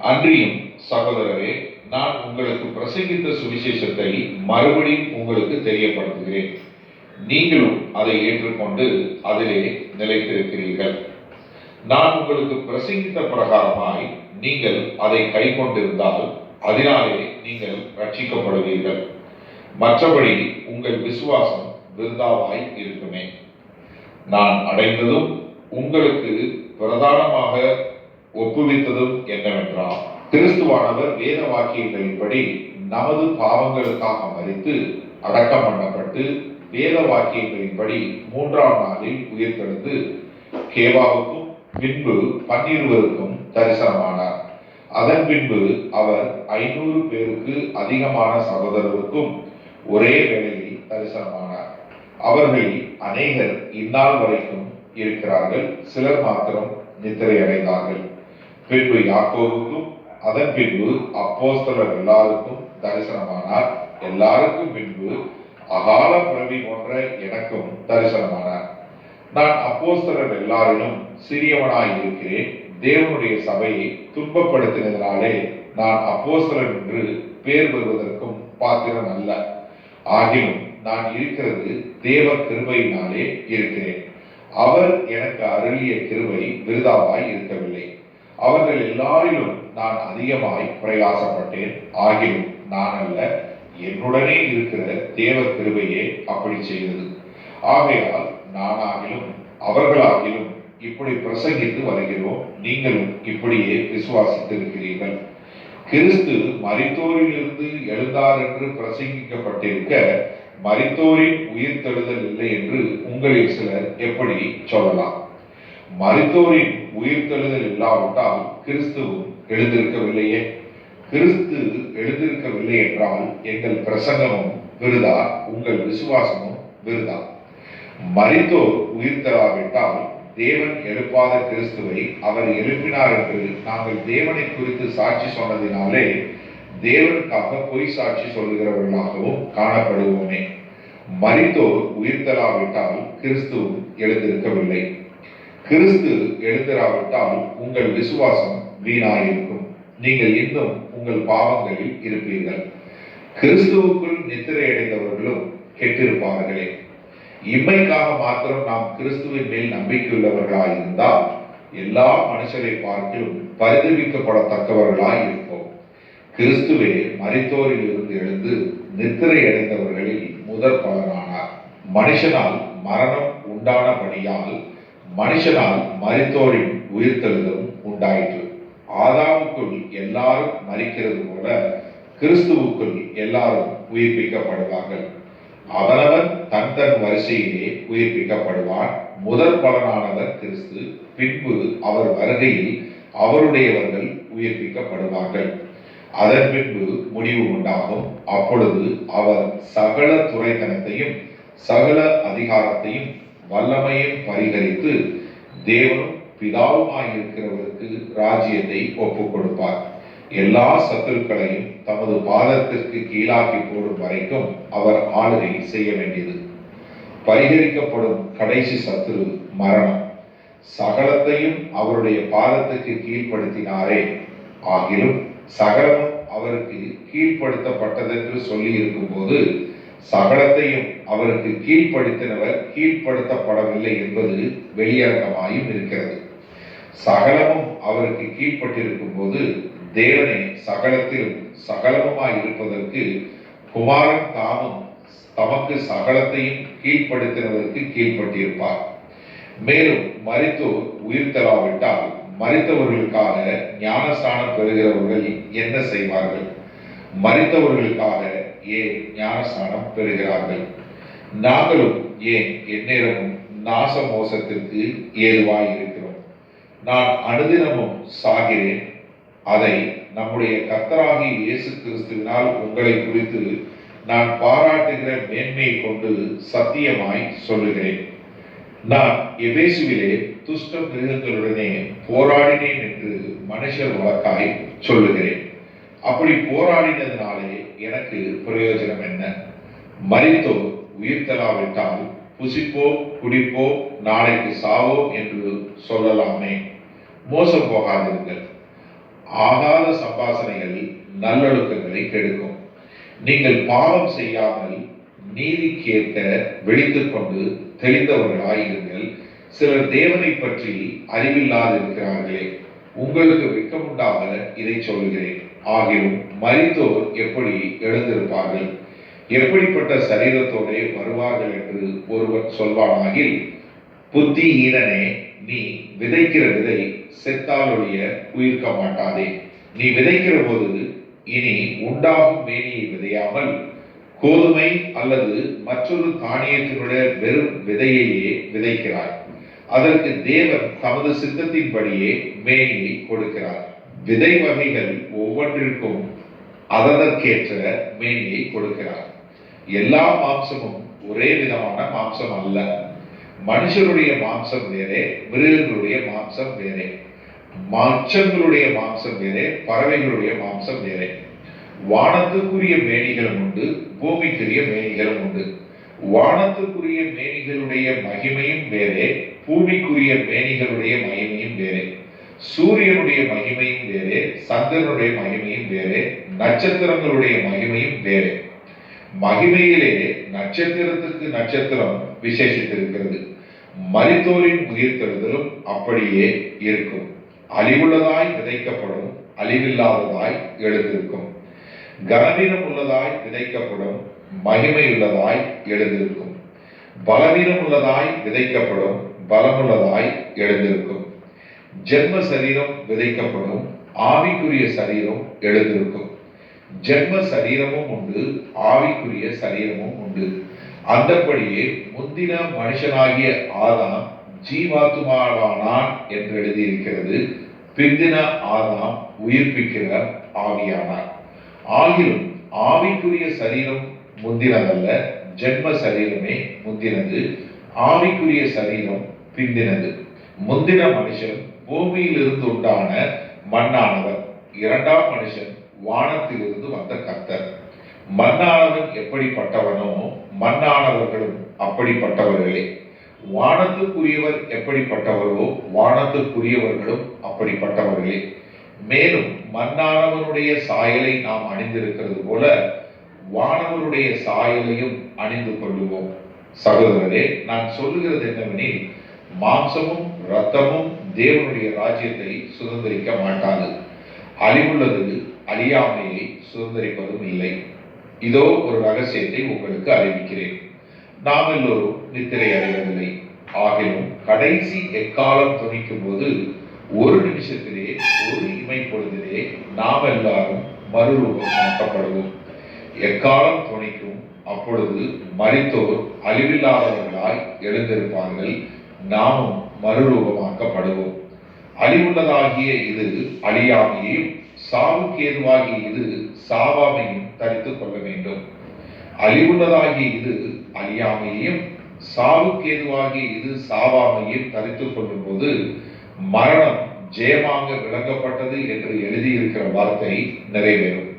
அன்றியும் சகோதரரே, நான் உங்களுக்கு பிரசங்கித்த சுவிசேஷத்தை மறுபடியும் உங்களுக்கு தெரியப்படுத்துகிறேன். நீங்களும் அதை ஏற்றுக்கொண்டு அதிலே நிலைத்திருக்கிறீர்கள். நான் உங்களுக்கு பிரசங்கித்த பிரகாரமாய் நீங்கள் அதை கை கொண்டிருந்தால் அதனாலே நீங்கள் ரட்சிக்கப்படுவீர்கள். மற்றபடி உங்கள் விசுவாசம் விருதாவாய் இருக்குமே. நான் அடைந்ததும் உங்களுக்கு பிரதானமாக ஒப்புவித்ததும் என்னவென்றால், கிறிஸ்துவானவர் வேத வாக்கியங்களின்படி நமது பாவங்களுக்காக மரித்து அடக்கம் பண்ணப்பட்டு வேத வாக்கியங்களின்படி 3ஆம் நாளில் உயிர்த்தெழுந்து கேபாவுக்கும் பின்பு 12 தரிசனமானார். அதன் பின்பு அவர் 500 பேருக்கு அதிகமான சகோதரருக்கும் ஒரே வேளையில் தரிசனமானார். அவர்களில் அநேகர் இந்நாள் வரைக்கும் இருக்கிறார்கள், சிலர் மாத்திரம் நித்திரை அடைந்தார்கள். பின்பு யாக்கோவுக்கும் அதன் பின்பு அப்போஸ்தலர் எல்லாருக்கும் தரிசனமானார். எல்லாருக்கும் பின்பு அகால பிறவி போன்ற எனக்கும் தரிசனமானார். நான் அப்போஸ்தலர் எல்லாரிலும் சிறியவனாய் இருக்கிறேன். தேவனுடைய சபையை துன்பப்படுத்தினதினாலே நான் அப்போஸ்தலன் என்று பேர் பெறுவதற்கும் பாத்திரம் அல்ல. ஆகிலும் நான் இருக்கிறது தேவ கிருபையினாலே இருக்கிறேன். அவர் எனக்கு அருளிய கிருபை விருதாவாய் இருக்கவில்லை. அவர்கள் எல்லாரிலும் நான் அதிகமாய் பிரயாசப்பட்டேன். ஆகிலும் நான் அல்ல, என்னுடனே இருக்கிற தேவ கிருபையே அப்படி செய்தது. ஆகையால் நானாகிலும் அவர்களாகிலும் இப்படி பிரசங்கித்து வருகிறோம். நீங்களும் இப்படியே விசுவாசித்திருக்கிறீர்கள். கிறிஸ்து மரித்தோரிலிருந்து எழுந்தார் என்று பிரசங்கிக்கப்பட்டிருக்க மரித்தோரின் உயிர்த்தெழுதல் இல்லை என்று உங்களில் சிலர் எப்படி சொல்லலாம்? மரித்தோரின் உயிர்த்தெழுதல் இல்லாவிட்டால் கிறிஸ்துவும் எழுந்திருக்கவில்லையே. கிறிஸ்து எழுந்திருக்கவில்லை என்றால் எங்கள் பிரசங்கமும் விருதா, உங்கள் விசுவாசமும் விருதா. மரித்தோர் உயிர்த்தெழாவிட்டால் தேவன் எழுப்பாத கிறிஸ்துவை அவர் எழுப்பினார் என்று நாங்கள் தேவனை குறித்து சாட்சி சொன்னதினாலே தேவனுக்காக பொய் சாட்சி சொல்லுகிறவர்களாகவும் காணப்படுவோமே. மரித்தோர் உயிர்த்தெழாவிட்டால் கிறிஸ்துவும் எழுந்திருக்கவில்லை. கிறிஸ்து எழுந்திராவிட்டால் உங்கள் விசுவாசம் வீணாயிருக்கும். நீங்கள் இன்னும் உங்கள் பாவங்களில் இருப்பீர்கள். கிறிஸ்துவுக்குள் நித்திரை அடைந்தவர்களும் கெட்டிருப்பார்களே. இம்மைக்காக மாத்திரம் நாம் கிறிஸ்துவின் மேல் நம்பிக்கையுள்ளவர்களாய் இருந்தால் எல்லா மனுஷரை பார்க்கிலும் பரிதவிக்கப்படத்தக்கவர்களாய் இருப்போம். கிறிஸ்துவே மரித்தோரில் இருந்து எழுந்து நித்திரை அடைந்தவர்களில் முதற் பலனானார். மனுஷனால் மரணம் உண்டானபடியால் மனுஷனால் மரித்தோரின் உயிர்த்தெழுதலும் உண்டாயிற்று. ஆதாமுக்குள் எல்லாரும் மரிக்கிறது போல கிறிஸ்துவுக்குள் எல்லாரும் உயிர்ப்பிக்கப்படுவார்கள். அவனவன் தன் தன் வரிசையிலே உயிர்ப்பிக்கப்படுவான். முதற் பலனானவர் கிறிஸ்து. பின்பு அவர் வருகையில் அவருடையவர்கள் உயிர்ப்பிக்கப்படுவார்கள். அதன் பின்பு முடிவு உண்டாகும். அப்பொழுது அவர் சகல துரைத்தனத்தையும் சகல அதிகாரத்தையும் வல்லமையும் பரிகரித்து தேவனும் பிதாவுமாயிருக்கிறவருக்கு ராஜ்யத்தை ஒப்புக் கொடுப்பார். எல்லா சத்துருக்களையும் தமது பாதத்திற்கு கீழாக்கி போடும் வரைக்கும் அவர் ஆளுகை செய்ய வேண்டியது. பரிகரிக்கப்படும் கடைசி சத்துரு மரணம். சகலத்தையும் அவருடைய பாதத்துக்கு கீழ்ப்படுத்தினாரே. ஆகிலும் சகலமும் அவருக்கு கீழ்ப்படுத்தப்பட்டதென்று சொல்லி இருக்கும் போது சகலத்தையும் அவருக்கு கீழ்ப்படுத்தினவர் கீழ்ப்படுத்தப்படவில்லை என்பது வெளியரங்கமாயும் இருக்கிறது. சகலமும் அவருக்கு கீழ்ப்பட்டிருக்கும் போது தேவனே சகலத்திலும் சகலமுமாய் இருப்பதற்கு குமாரன் தாமும் தமக்கு சகலத்தையும் கீழ்ப்படுத்தினவருக்கு கீழ்ப்பட்டிருப்பார். மேலும் மரித்தோர் உயிர்த்தெழாவிட்டால் மரித்தவர்களுக்காக ஞானஸ்நானம் பெறுகிறவர்கள் என்ன செய்வார்கள்? மரித்தவர்களுக்காக ஏன் ஞானஸ்நானம் பெறுகிறார்கள்? நாங்களும் ஏன் எந்நேரமும் நாச மோசத்திற்கு ஏதுவாய் இருக்கிறோம்? நான் அனுதினமும் சாகிறேன். அதை நம்முடைய கர்த்தராகிய இயேசு கிறிஸ்துவினால் உங்களை குறித்து நான் பாராட்டுகிற மேன்மையை கொண்டு சத்தியமாய் சொல்லுகிறேன். நான் எபேசுவிலே துஷ்ட மிருகங்களுடனே போராடினேன் என்று மனுஷர் வழக்காய் சொல்லுகிறேன். அப்படி போராடினதினாலே எனக்கு பிரயோஜனம் என்ன? மரித்தோர் உயிர்த்தெழாவிட்டால் புசிப்போ குடிப்போ நாளைக்கு சாவோம் என்று சொல்லலாமே. மோசம் போகாதிருங்கள். ஆகாத சம்பாசனைகள் நல்லொழுக்கங்களை கெடுக்கும். நீங்கள் பாவம் செய்யாமல் நீதிக்கேற்க விழித்துக் கொண்டு தெளிந்தவர்களாயிருங்கள். சிலர் தேவனை பற்றி அறிவில்லாதிருக்கிறார்களே. உங்களுக்கு வெட்கமுண்டாக இதை சொல்கிறேன். ஆகிலும் மரித்தோர் எப்படி எழுந்திருப்பார்கள்? எப்படிப்பட்ட சரீரத்தோடே வருவார்கள் என்று ஒருவர் சொல்வானாகில், புத்தியீனனே, நீ விதைக்கிற விதை செத்தாலொழிய உயிர்க்க மாட்டாதே. நீ விதைக்கிற போது இனி உண்டாகும் மேனியை விதையாமல் கோதுமை அல்லது மற்றொரு தானியத்தினுடைய வெறும் விதையையே விதைக்கிறார். அதற்கு தேவன் தமது சித்தத்தின்படியே மேனியை கொடுக்கிறார். விதை வகைகள் ஒவ்வொன்றிற்கும் அதற்கேற்ற மேனியை கொடுக்கிறார். எல்லா மாம்சமும் ஒரே விதமான மாம்சம் அல்ல. மனுஷருடைய மாம்சம் வேறே, மிருகங்களுடைய மாம்சம் வேறே, மச்சங்களுடைய மாம்சம் வேறே, பறவைகளுடைய மாம்சம் வேறே. வானத்துக்குரிய மேனிகளும் உண்டு, பூமிக்குரிய மேனிகளும் உண்டு. வானத்துக்குரிய மேனிகளுடைய மகிமையும் வேறே, பூமிக்குரிய மேனிகளுடைய மகிமையும் வேறே. சூரியனுடைய மகிமையும் வேறே, சந்திரனுடைய மகிமையும் வேறே, நட்சத்திரங்களுடைய மகிமையும் வேறே. மகிமையிலே நட்சத்திரத்துக்கு நட்சத்திரம் விசேஷித்திருக்கிறது. மரித்தோரின் உயிர்த்தெழுதலும் அப்படியே இருக்கும். அழிவுள்ளதாய் விதைக்கப்படும், அழிவில்லாததாய் எழுந்திருக்கும். கனவீனம் உள்ளதாய் விதைக்கப்படும், மகிமை உள்ளதாய் எழுந்திருக்கும். பலவீனம் உள்ளதாய் விதைக்கப்படும், பலமுள்ளதாய் எழுந்திருக்கும். ஜென்ம சரீரம் விதைக்கப்படும், ஆவிக்குரிய சரீரம் எழுந்திருக்கும். ஜென்ம சரீரமும் உண்டு, ஆவிக்குரிய சரீரமும் உண்டு. அந்தபடியே முந்தின மனுஷனாகிய ஆதாம் ஜீவாத்துமாவானான் என்று எழுதியிருக்கிறது. பிந்தின ஆதாம் உயிர்ப்பிக்கிற ஆவியானார். ஆகிலும் ஆவிக்குரிய சரீரம் முந்தினதல்ல, ஜென்ம சரீரமே முந்தினது. ஆவிக்குரிய சரீரம் பிந்தினது. முந்தின மனுஷன் பூமியிலிருந்து உண்டான மண்ணானவர். இரண்டாம் மனுஷன் வானத்திலிருந்து வந்த கர்த்தர். மண்ணானவன் எப்படிப்பட்டவனோ மண்ணானவர்களும் அப்படிப்பட்டவர்களே. வானத்துக்குரியவர் எப்படிப்பட்டவரோ வானத்துக்குரியவர்களும் அப்படிப்பட்டவர்களே. மேலும் மண்ணானவனுடைய சாயலை நாம் அணிந்திருக்கிறது போல வானவருடைய சாயலையும் அணிந்து கொள்ளுவோம். சகோதரரே, நான் சொல்லுகிறது என்னவெனில், மாம்சமும் இரத்தமும் தேவனுடைய ராஜ்யத்தை சுதந்திரிக்க மாட்டாது. அழிவுள்ளது அழியாமையை சுதந்திரிப்பதும் இல்லை. இதோ ஒரு ரகசியத்தை உங்களுக்கு அறிவிக்கிறேன். நாம் எல்லோரும் நித்திரை அடைவதில்லை. ஆகிலும் கடைசி எக்காலம் துணிக்கும் போது ஒரு நிமிஷத்திலே, ஒரு இமை பொழுதிலே நாம் எல்லாரும் மறுரூபமாக்கப்படுவோம். எக்காலம் துணிக்கும், அப்பொழுது மரித்தோர் அழிவில்லாதவர்களாய் எழுந்திருப்பார்கள். நாமும் மறுரூபமாக்கப்படுவோம். அழிவுள்ளதாகிய இது அழியாமையும், சாவுக்கு ஏதுவாகிய இது சாவாமையும் தரித்துக் கொள்ள வேண்டும். அழிவுள்ளதாகிய இது அழியாமையும், சாவுக்கு ஏதுவாகிய இது சாவாமையும் தரித்துக் கொள்ளும் போது மரணம் ஜெயமாக விளங்கப்பட்டது என்று எழுதியிருக்கிற வார்த்தை நிறைவேறும்.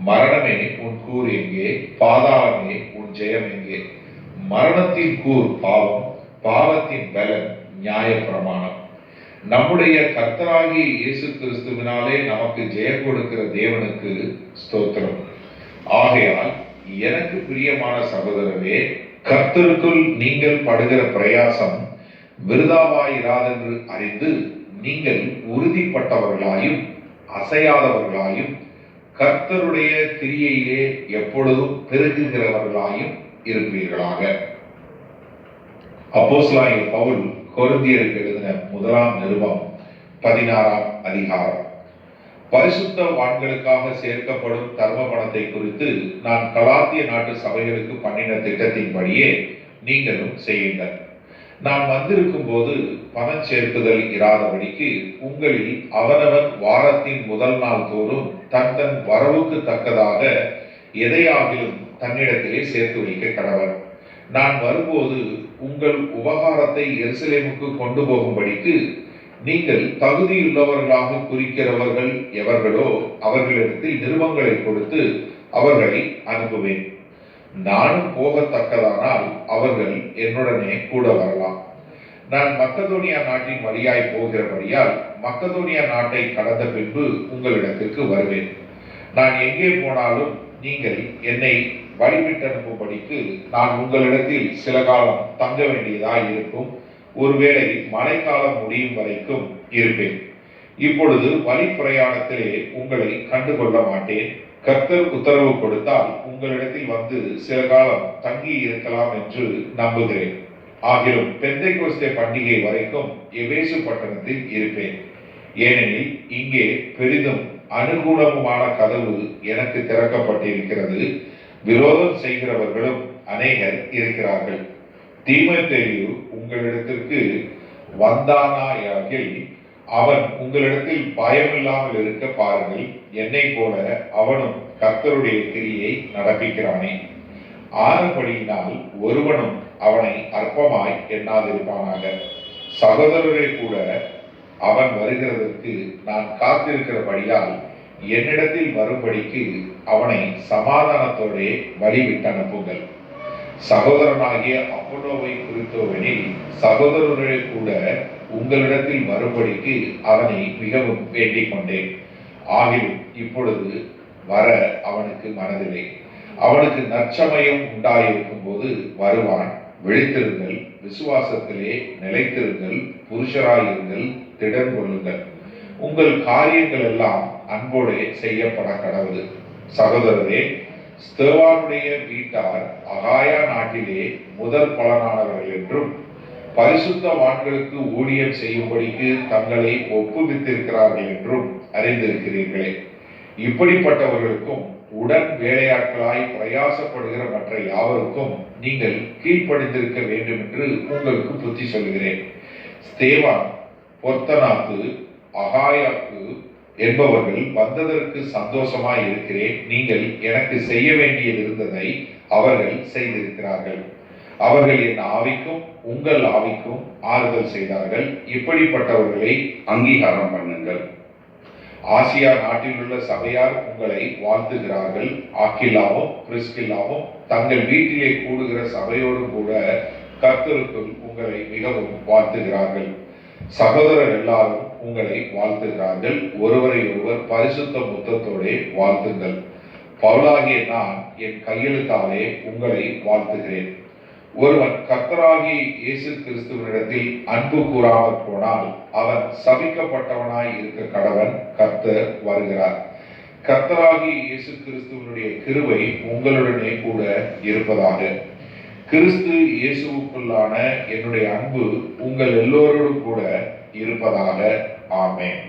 மரணமே உன் கூர் எங்கே? பாதாளமே உன் ஜெயம் எங்கே? மரணத்தின் கூர் பாவம், பாவத்தின் பலன் நியாய பிரமாணம். நம்முடைய கர்த்தராகிய இயேசு கிறிஸ்துவினாலே நமக்கு ஜெயம் கொடுக்கிற தேவனுக்கு ஸ்தோத்திரம். ஆகையால் எனக்கு பிரியமான சகோதரரே, கர்த்தருக்குள் நீங்கள் படுகிற பிரயாசம் விருதாவாயிராதென்று அறிந்து நீங்கள் உறுதிப்பட்டவர்களாயும் அசையாதவர்களாயும் கர்த்தருடைய கிரியையிலே எப்பொழுதும் பெருகுகிறவர்களாயும் இருப்பீர்களாக. அப்போஸ்தலனாகிய பவுல் கொரிந்தியருக்கு எழுதின முதலாம் நிருபம் 16ஆம் அதிகாரம். பரிசுத்தவான்களுக்காக சேர்க்கப்படும் தர்ம பணத்தை குறித்து நான் கலாத்திய நாட்டு சபைகளுக்கு பண்ணின திட்டத்தின்படியே நீங்களும் செய்யுங்கள். நான் வந்திருக்கும் போது பணம் சேர்க்குதல் இராதபடிக்கு உங்களில் அவனவன் வாரத்தின் முதல் நாள் தோறும் தன் தன் வரவுக்கு தக்கதாக எதையாகிலும் தன்னிடத்திலே சேர்த்து வைக்க கடவர். நான் வரும்போது உங்கள் உபகாரத்தை எருசலேமுக்கு கொண்டு போகும்படிக்கு நீங்கள் தகுதியுள்ளவர்களாக குறிக்கிறவர்கள் எவர்களோ அவர்களிடத்தில் நிருபங்களை கொடுத்து அவர்களை அனுப்புவேன். நானும் போகத்தக்கதானால் அவர்கள் என்னுடனே கூட வரலாம். நான் மக்கதோனியா நாட்டின் வழியாய் போகிறபடியால் மக்கதோனியா நாட்டை கடந்த பின்பு உங்களிடத்திற்கு வருவேன். நான் எங்கே போனாலும் நீங்கள் என்னை வழிவிட்டு அனுப்பும்படிக்கு நான் உங்களிடத்தில் சில காலம் தங்க வேண்டியதாய் இருக்கும். ஒருவேளை மழைக்காலம் முடியும் வரைக்கும் இருப்பேன். இப்பொழுது வழி பிரயாணத்திலே உங்களை கண்டுகொள்ள மாட்டேன். கர்த்தர் உத்தரவு கொடுத்தால் உங்களிடத்தில் வந்து சில காலம் தங்கி இருக்கலாம் என்று நம்புகிறேன். ஆகிலும் பெந்தைக்கோஸ்தே பண்டிகை வரைக்கும் எபேசு பட்டணத்தில் இருப்பேன். ஏனெனில் இங்கே பெரிதும் அனுகூலமுமான கதவு எனக்கு திறக்கப்பட்டிருக்கிறது. விரோதம் செய்கிறவர்களும் அநேகர் இருக்கிறார்கள். தீமோத்தேயு உங்களிடத்திற்கு வந்தானாயாகில் அவன் உங்களிடத்தில் பயமில்லாமல் இருக்க பாருங்கள். என்னை போல அவனும் கர்த்தருடைய கிரியை நடப்பிக்கிறானே. ஆனபடியினால் ஒருவனும் அவனை அற்பமாய் எண்ணாதிருப்பானாக. சகோதரரே கூட அவன் வருகிறதற்கு நான் காத்திருக்கிறபடியால் என்னிடத்தில் வரும்படிக்கு அவனை சமாதானத்தோடே வழிவிட்டு அனுப்புங்கள். சகோதரனாகிய அப்போலோவை குறித்தோவெனில் சகோதரரே கூட உங்களிடத்தில் வரும்படிக்கு அவனை மிகவும் வேண்டிக் கொண்டேன். ஆகிலும் இப்பொழுது வர அவனுக்கு மனதில்லை. அவனுக்கு நற்சமயம் உண்டாயிருக்கும் போது வருவான். விழித்திருங்கள், விசுவாசத்திலே நிலைத்திருங்கள், புருஷராயிருங்கள், திடன் கொள்ளுங்கள். உங்கள் காரியங்கள் எல்லாம் அன்போடு செய்யப்பட கடவுது. சகோதரரே, ஸ்தேவானுடைய வீட்டார் அகாயா நாட்டிலே முதல் பலனானவர்கள் என்றும் பரிசுத்தவான்களுக்கு ஊழியம் செய்யும்படிக்கு தங்களை ஒப்புவித்திருக்கிறார்கள் என்றும் அறிந்திருக்கிறீர்களே. இப்படிப்பட்டவர்களுக்கும் உடன் வேலையாட்களாய் பிரயாசப்படுகிற மற்ற யாவருக்கும் நீங்கள் கீழ்ப்படிந்திருக்க வேண்டும் என்று உங்களுக்கு புத்தி சொல்கிறேன். ஸ்தேவான், பொர்த்தனாத்து, அகாயாக்கு என்பவர்கள் வந்ததற்கு சந்தோஷமாய் இருக்கிறேன். நீங்கள் எனக்கு செய்ய வேண்டியது இருந்ததை அவர்கள் செய்திருக்கிறார்கள். அவர்கள் என் ஆவிக்கும் உங்கள் ஆவிக்கும் ஆறுதல் செய்தார்கள். இப்படிப்பட்டவர்களை அங்கீகாரம் பண்ணுங்கள். ஆசியா நாட்டில் உள்ள சபையார் உங்களை வாழ்த்துகிறார்கள். ஆக்கில்லாவும் பிரிஸ்கில்லாவும் தங்கள் வீட்டிலே கூடுகிற சபையோடு கூட கர்த்தருக்குள் உங்களை மிகவும் வாழ்த்துகிறார்கள். சகோதரர் எல்லாரும் உங்களை வாழ்த்துகிறார்கள். ஒருவரை ஒருவர் பரிசுத்த முத்தத்தோடே வாழ்த்துங்கள். பவுலாகிய நான் என் கையெழுத்தாலே உங்களை வாழ்த்துகிறேன். ஒருவன் கர்த்தராகிய இயேசு கிறிஸ்துவனிடத்தில் அன்பு கூறாமல் போனால் அவன் சபிக்கப்பட்டவனாய் இருக்க கடவன். கர்த்தர் வருகிறார். கர்த்தராகிய இயேசு கிறிஸ்துவனுடைய கிருபை உங்களுடனே கூட இருப்பதாக. கிறிஸ்து இயேசுவுக்குள்ளான என்னுடைய அன்பு உங்கள் எல்லோரோடும் கூட இருப்பதாக. ஆமென்.